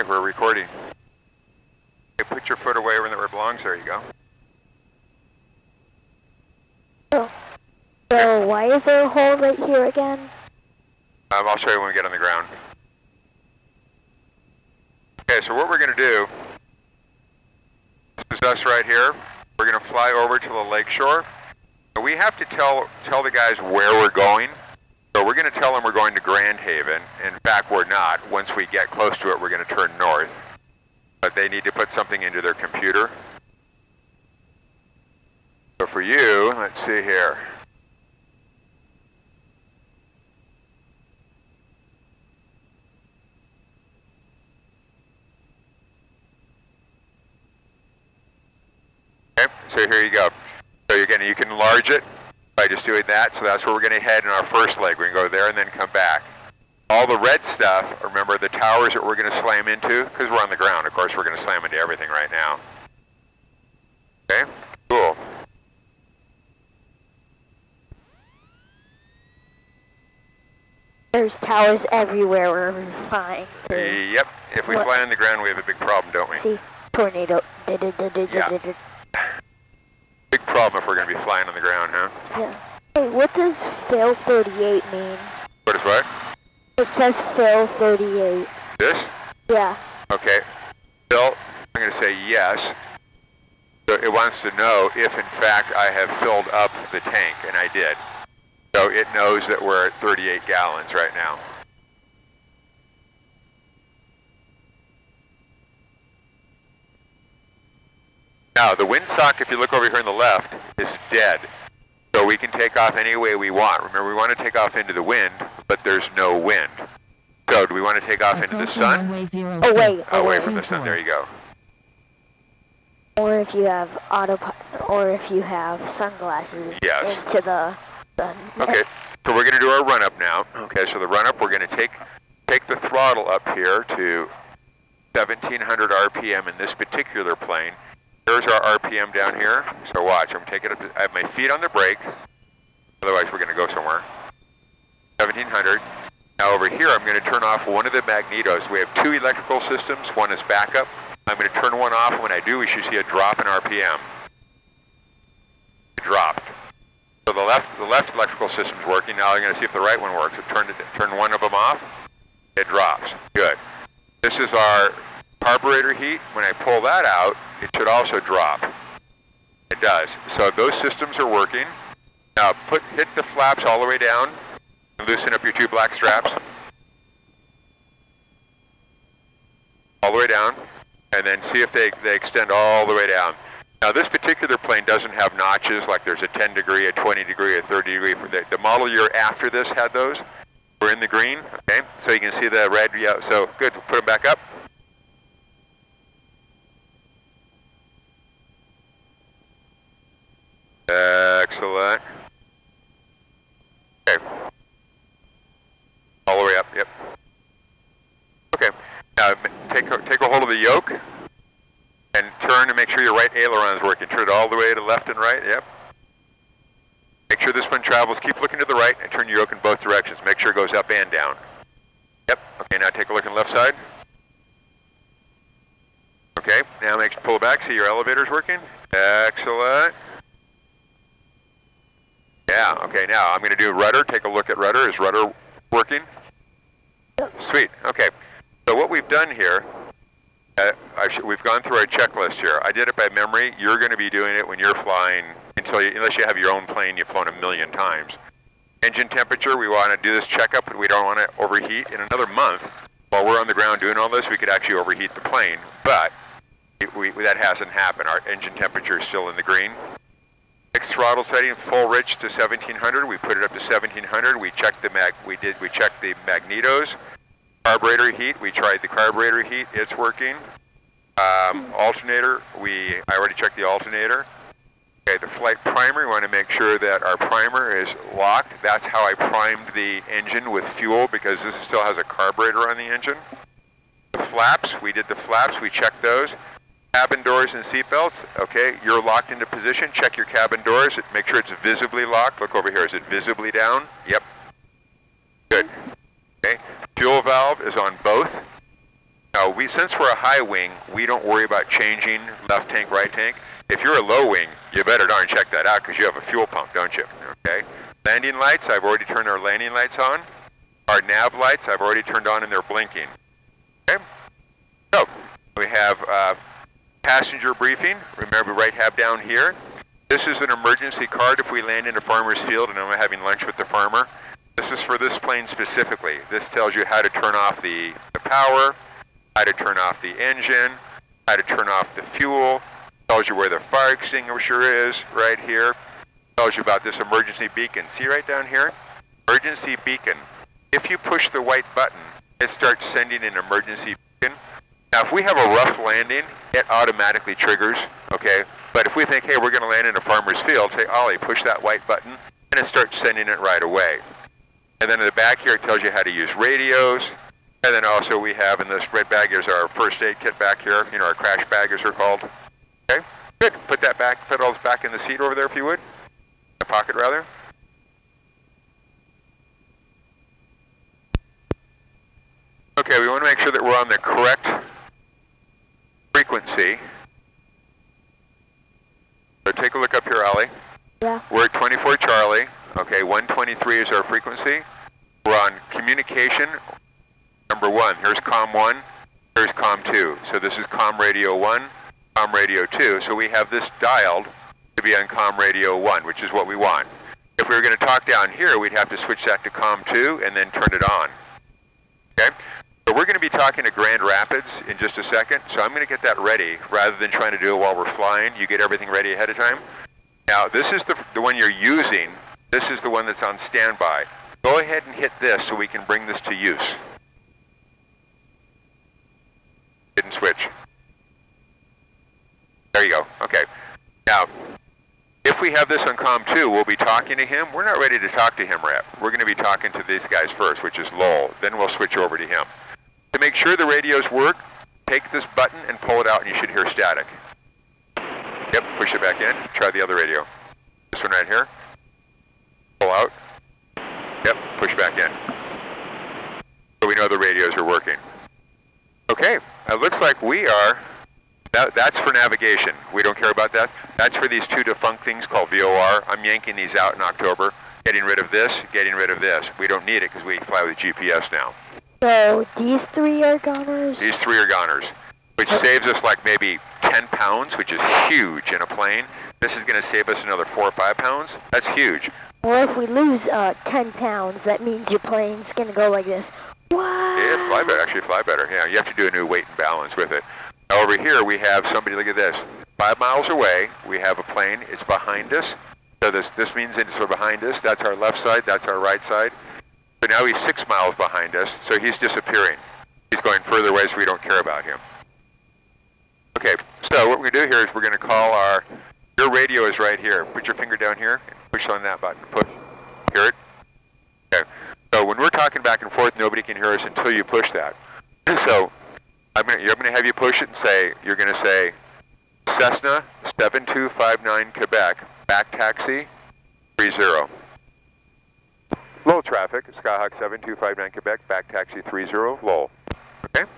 we're recording. Okay, put your foot away where it belongs. There you go. So why is there a hole right here again? I'll show you when we get on the ground. Okay, so what we're going to do, this is us right here. We're going to fly over to the lake shore. We have to tell the guys where we're going. So we're going to tell them we're going to Grand Haven. In fact, we're not. Once we get close to it, we're going to turn north. But they need to put something into their computer. So for you, let's see here. Okay, so here you go. So again, you can enlarge it by just doing that. So that's where we're going to head in our first leg. We're going to go there and then come back. All the red stuff, remember the towers that we're going to slam into, because we're on the ground. Of course, we're going to slam into everything right now. Okay, cool. There's towers everywhere where we're flying to. Yep, if we fly on the ground, we have a big problem, don't we? See, tornado. Yeah. Big problem if we're going to be flying on the ground, huh? Yeah. Hey, what does fail 38 mean? What is what? It says fail 38. This? Yeah. Okay. Bill, I'm going to say yes. So it wants to know if, in fact, I have filled up the tank, and I did. So it knows that we're at 38 gallons right now. Now, the windsock, if you look over here on the left, is dead. So we can take off any way we want. Remember, we want to take off into the wind, but there's no wind. So do we want to take off into the sun? Away from the sun, there you go. Or if you have or if you have sunglasses into the sun. Okay, so we're going to do our run-up now. Okay, so the run-up, we're going to take the throttle up here to 1700 RPM in this particular plane. Here's our RPM down here. So watch, I'm taking it up. I have my feet on the brake. Otherwise, we're going to go somewhere. 1700. Now over here, I'm going to turn off one of the magnetos. We have two electrical systems. One is backup. I'm going to turn one off. When I do, we should see a drop in RPM. It dropped. So the left electrical system's working. Now I'm going to see if the right one works. So turn one of them off. It drops. Good. This is our carburetor heat. When I pull that out, it should also drop. It does. So those systems are working. Now hit the flaps all the way down and loosen up your two black straps. All the way down, and then see if they extend all the way down. Now this particular plane doesn't have notches, like there's a 10 degree, a 20 degree, a 30 degree. The model year after this had those. We're in the green, okay? So you can see the red, yeah, so good, put them back up. Excellent. Okay. All the way up, yep. Okay, now take a hold of the yoke and turn to make sure your right aileron is working. Turn it all the way to left and right, yep. Make sure this one travels, keep looking to the right and turn your yoke in both directions. Make sure it goes up and down. Yep, okay, now take a look on the left side. Okay, now pull it back, see your elevator's working. Excellent. Yeah, okay, now I'm going to do rudder. Take a look at rudder. Is rudder working? Sweet, okay. So what we've done here, we've gone through our checklist here. I did it by memory. You're going to be doing it when you're flying, unless you have your own plane you've flown a million times. Engine temperature, we want to do this checkup, but we don't want to overheat. In another month, while we're on the ground doing all this, we could actually overheat the plane, but that hasn't happened. Our engine temperature is still in the green. Fixed throttle setting, full rich to 1700. We put it up to 1700. We checked the magnetos. Carburetor heat. We tried the carburetor heat. It's working. Alternator. I already checked the alternator. Okay, the flight primer. We want to make sure that our primer is locked. That's how I primed the engine with fuel, because this still has a carburetor on the engine. The flaps. We did the flaps. We checked those. Cabin doors and seat belts, okay, you're locked into position. Check your cabin doors, make sure it's visibly locked. Look over here, is it visibly down? Yep. Good. Okay, fuel valve is on both. Now Now, since we're a high wing, we don't worry about changing left tank, right tank. If you're a low wing, you better darn check that out because you have a fuel pump, don't you? Okay. Landing lights, I've already turned our landing lights on. Our nav lights, I've already turned on and they're blinking. Okay. So, we have passenger briefing. Remember, right tab down here. This is an emergency card if we land in a farmer's field and I'm having lunch with the farmer. This is for this plane specifically. This tells you how to turn off the power, how to turn off the engine, how to turn off the fuel, tells you where the fire extinguisher is right here, tells you about this emergency beacon. See right down here? Emergency beacon. If you push the white button, it starts sending an emergency beacon. Now if we have a rough landing, it automatically triggers, okay? But if we think, hey, we're gonna land in a farmer's field, say, Ollie, push that white button, and it starts sending it right away. And then in the back here, it tells you how to use radios. And then also we have in this red bag is our first aid kit back here, you know, our crash bag as they're called. Okay, good. Put that back, put all this back in the seat over there if you would. The pocket rather. Okay, we want to make sure that we're on the correct frequency. So take a look up here, Ollie. Yeah. We're at 24 Charlie. Okay, 123 is our frequency. We're on communication number 1. Here's COM 1, here's COM 2. So this is COM radio 1, COM radio 2. So we have this dialed to be on COM radio 1, which is what we want. If we were going to talk down here, we'd have to switch that to COM 2 and then turn it on. Okay? So we're going to be talking to Grand Rapids in just a second. So I'm going to get that ready rather than trying to do it while we're flying. You get everything ready ahead of time. Now, this is the one you're using. This is the one that's on standby. Go ahead and hit this so we can bring this to use. Didn't switch. There you go. Okay. Now, if we have this on COM 2, we'll be talking to him. We're not ready to talk to him, Rep. We're going to be talking to these guys first, which is Lowell. Then we'll switch over to him. To make sure the radios work, take this button and pull it out and you should hear static. Yep, push it back in. Try the other radio. This one right here. Pull out. Yep, push back in. So we know the radios are working. Okay, it looks like we are, that's for navigation. We don't care about that. That's for these two defunct things called VOR. I'm yanking these out in October, getting rid of this, getting rid of this. We don't need it because we fly with GPS now. So these 3 are goners? These 3 are goners, which saves us like maybe 10 pounds, which is huge in a plane. This is going to save us another 4 or 5 pounds. That's huge. Well, if we lose 10 pounds, that means your plane's going to go like this. What? Yeah, fly better, actually fly better. Yeah, you have to do a new weight and balance with it. Now over here we have somebody, look at this. 5 miles away, we have a plane. It's behind us. So this means it's behind us. That's our left side, that's our right side. So now he's 6 miles behind us, so he's disappearing. He's going further away, so we don't care about him. Okay, so what we're going to do here is we're going to call your radio is right here. Put your finger down here and push on that button. Push. Hear it? Okay. So when we're talking back and forth, nobody can hear us until you push that. So I'm going to have you push it and say, you're going to say, Cessna 7259 Quebec, back taxi 30. Low traffic, Skyhawk 7259 Quebec, back taxi 30, Lowell. Okay?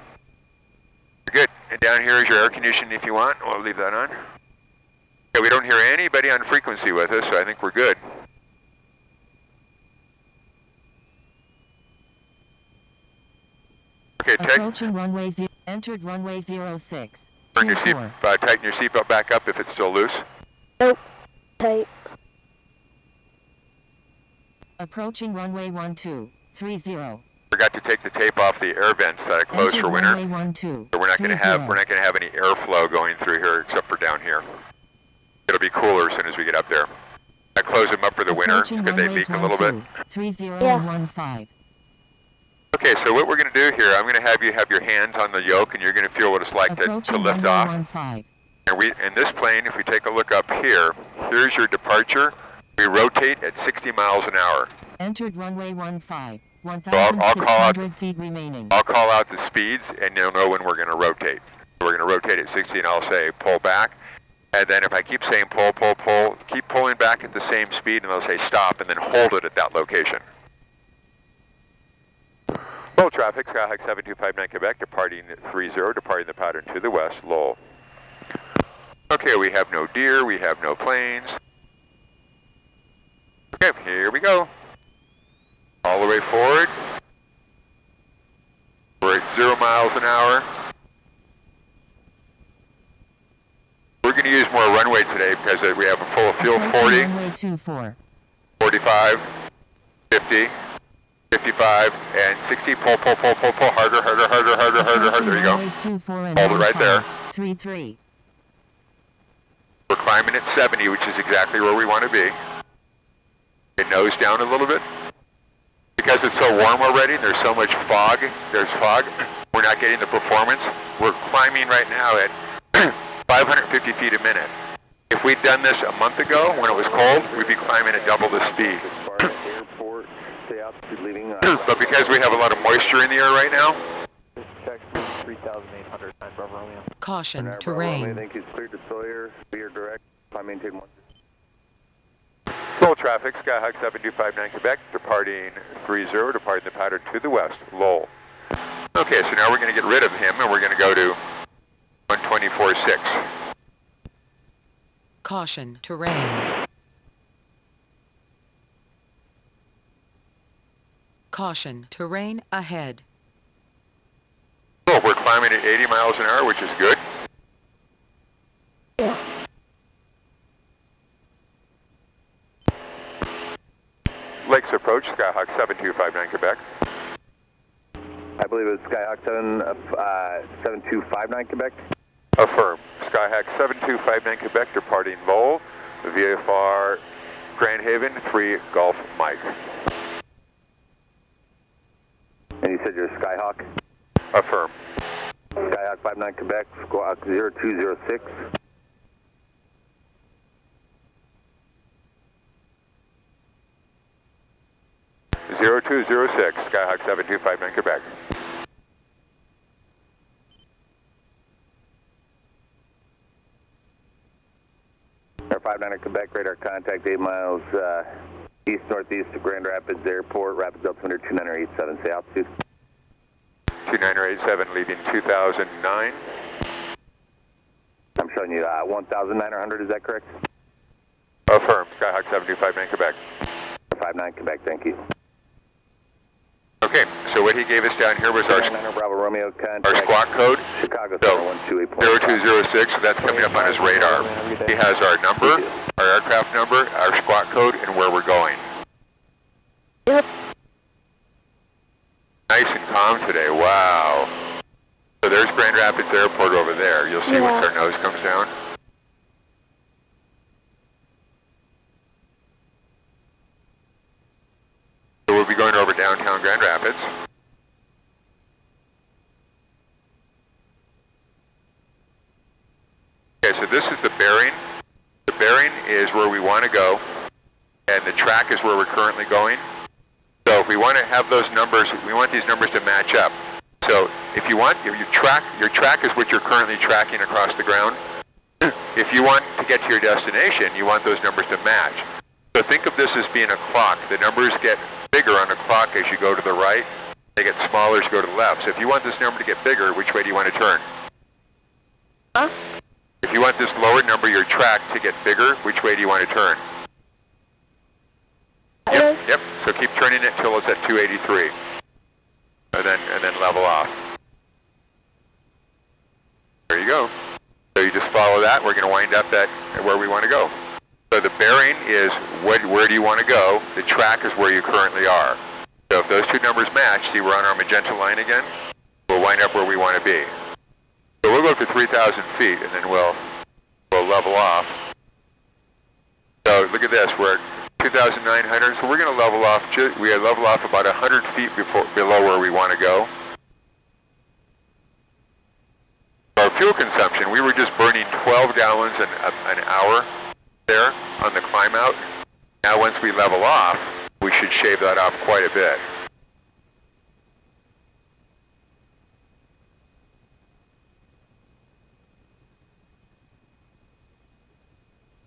Good. And down here is your air conditioning if you want. We'll leave that on. Okay, we don't hear anybody on frequency with us, so I think we're good. Okay, approaching runway 0, entered runway 06. Turn your seat, tighten your seatbelt back up if it's still loose. Nope. Tight. Approaching runway 12, 30. Forgot to take the tape off the air vents that I closed for winter. Runway 12, so we're not going to have any airflow going through here except for down here. It'll be cooler as soon as we get up there. I close them up for the winter because they leak a little bit. 3015. Okay, so what we're going to do here, I'm going to have you have your hands on the yoke, and you're going to feel what it's like to lift off. 15. And in this plane, if we take a look up here, here's your departure. We rotate at 60 miles an hour. Entered runway 15. 1,600 feet remaining. I'll call out the speeds, and you'll know when we're going to rotate. We're going to rotate at 60, and I'll say pull back. And then if I keep saying pull, pull, pull, keep pulling back at the same speed, and they'll say stop, and then hold it at that location. Full traffic, Skyhawk 7259 Quebec, departing 30, departing the pattern to the west, Lowell. Okay, we have no deer, we have no planes. Okay, here we go. All the way forward. We're at 0 miles an hour. We're going to use more runway today because we have a full of fuel. 40, runway 24. 45, 50, 55, and 60. Pull, pull, pull, pull, pull. Harder, harder, harder, harder, harder, harder. There you go. Hold it right there. 33. We're climbing at 70, which is exactly where we want to be. It nose down a little bit. Because it's so warm already, there's so much fog, we're not getting the performance. We're climbing right now at 550 feet a minute. If we'd done this a month ago when it was cold, we'd be climbing at double the speed. But because we have a lot of moisture in the air right now, caution, terrain. Thank you. Cleared to Sawyer. We are direct. I maintain 1. full traffic, Skyhawk 7259 Quebec, departing 30, departing the pattern to the west, Lowell. Okay, so now we're going to get rid of him and we're going to go to 124.6. Caution, terrain. Caution, terrain ahead. Oh, we're climbing at 80 miles an hour, which is good. Lakes approach, Skyhawk 7259 Quebec. I believe it's Skyhawk 7259 Quebec. Affirm. Skyhawk 7259 Quebec, departing Lowell, VFR Grand Haven, 3 Golf Mike. And you said you're Skyhawk? Affirm. Skyhawk 59 Quebec, squawk 0206. Zero 0206, Skyhawk 7259 Quebec. Air 59 Quebec, radar contact 8 miles east-northeast of Grand Rapids Airport, rapids altimeter 2987, say altitude. 2987, leaving 2009. I'm showing you 1,900, is that correct? Affirm, Skyhawk 7259 Quebec. 59 Quebec, thank you. Okay, so what he gave us down here was our Bravo Romeo contact. Our squawk code. Chicago So 128.5. 0206, so that's coming up on his radar. He has our number, our aircraft number, our squawk code, and where we're going. Yep. Nice and calm today, wow. So there's Grand Rapids Airport over there. You'll see once our nose comes down. So we'll be going over downtown Grand Rapids. Okay, so this is the bearing. The bearing is where we want to go, and the track is where we're currently going. So if we want to have those numbers, we want these numbers to match up. So if you want, your track is what you're currently tracking across the ground. If you want to get to your destination, you want those numbers to match. So think of this as being a clock. The numbers get bigger on the clock as you go to the right. They get smaller as you go to the left. So if you want this number to get bigger, which way do you want to turn? Huh? If you want this lower number, your track, to get bigger, which way do you want to turn? Yep. So keep turning it till it's at 283, and then level off. There you go. So you just follow that. We're going to wind up at where we want to go. So the bearing is where do you want to go? The track is where you currently are. So if those two numbers match, see we're on our magenta line again. We'll wind up where we want to be. So we'll go up to 3,000 feet, and then we'll level off. So look at this. We're at 2,900, so we're going to level off. We level off about 100 feet below where we want to go. Our fuel consumption, we were just burning 12 gallons an hour there on the climb out. Now once we level off, we should shave that off quite a bit.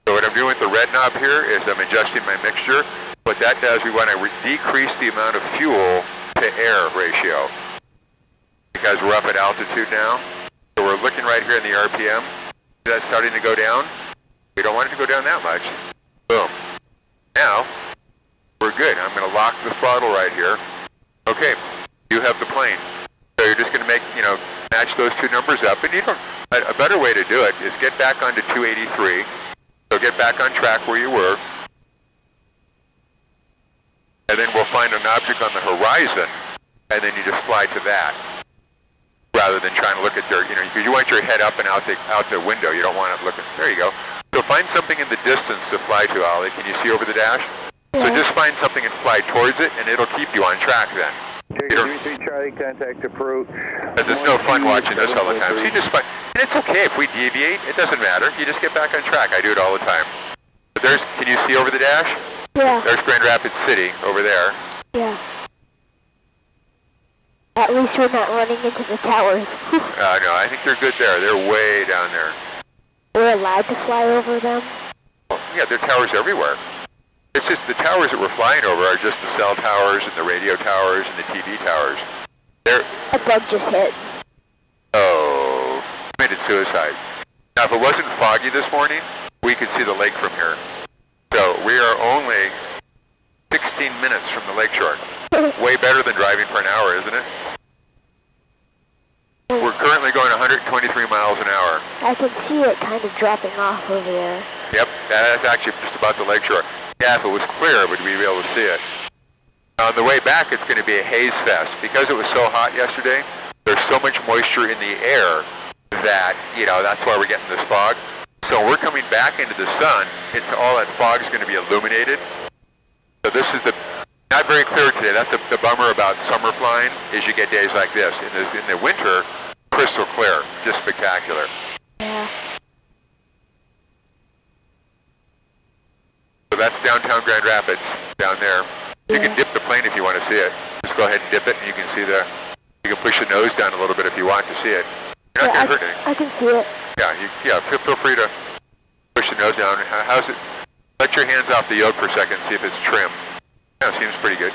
So what I'm doing with the red knob here is I'm adjusting my mixture. What that does, we want to decrease the amount of fuel to air ratio. because we're up at altitude now. So we're looking right here in the RPM. That's starting to go down. We don't want it to go down that much. Boom. Now, we're good. I'm going to lock the throttle right here. Okay, you have the plane. So you're just going to make, match those two numbers up. And you don't, a better way to do it is get back onto 283. So get back on track where you were. And then we'll find an object on the horizon, and then you just fly to that, rather than trying to look at your, because you want your head up and out the window. You don't want it looking. There you go. So find something in the distance to fly to, Ollie. Can you see over the dash? Yeah. So just find something and fly towards it, and it'll keep you on track then. Trigger 33 Charlie, contact approach. Because it's no fun watching this all the time. So you just find, and it's okay if we deviate. It doesn't matter. You just get back on track. I do it all the time. But can you see over the dash? Yeah. There's Grand Rapids City over there. Yeah. At least we're not running into the towers. No, I think they're good there. They're way down there. We're allowed to fly over them? Well, yeah, there are towers everywhere. It's just the towers that we're flying over are just the cell towers and the radio towers and the TV towers. A bug just hit. Oh, committed suicide. Now, if it wasn't foggy this morning, we could see the lake from here. So we are only 16 minutes from the lakeshore. Way better than driving for an hour, isn't it? We're currently going 123 miles an hour. I can see it kind of dropping off over there. Yep, that's actually just about the lakeshore. Yeah, if it was clear, we'd be able to see it. On the way back, it's going to be a haze fest. Because it was so hot yesterday, there's so much moisture in the air that, that's why we're getting this fog. So we're coming back into the sun. All that fog is going to be illuminated. So this is not very clear today. That's the bummer about summer flying, is you get days like this. In the winter, crystal clear, just spectacular. Yeah. So that's downtown Grand Rapids, down there. You can dip the plane if you want to see it. Just go ahead and dip it, and you can see you can push the nose down a little bit if you want to see it. You're not going to hurt anything. I can see it. Yeah, feel free to push the nose down. How's it? Let your hands off the yoke for a second, see if it's trim. Yeah, it seems pretty good.